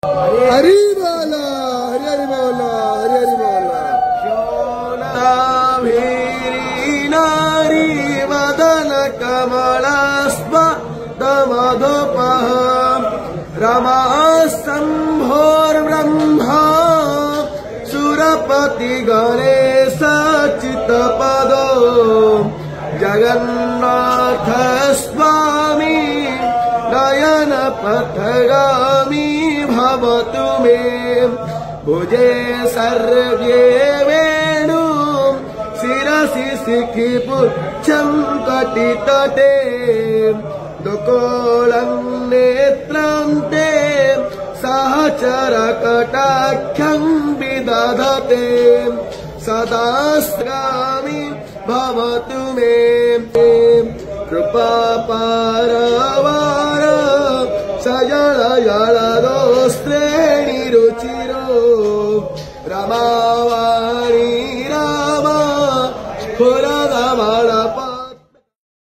हरि बोला हरि हरि बोला हरि हरि बोला नारी वदन कमलस्पदमधुपः रमा शम्भोर्ब्रह्मा सुरपति गणेश चित्तपदो जगन्नाथ स्वामी नयन पथगामी भवतु मे भुजे सर्वे वेणु शिरसि शिखि पुच्छं कटितटे दुकोलं नेत्रं ते सहचरकटाक्षं विदधते सदा स्गामि भवतु मे कृपापारवार सजलजलदोस्त्रेणि रुचिरो रमावाणी रामा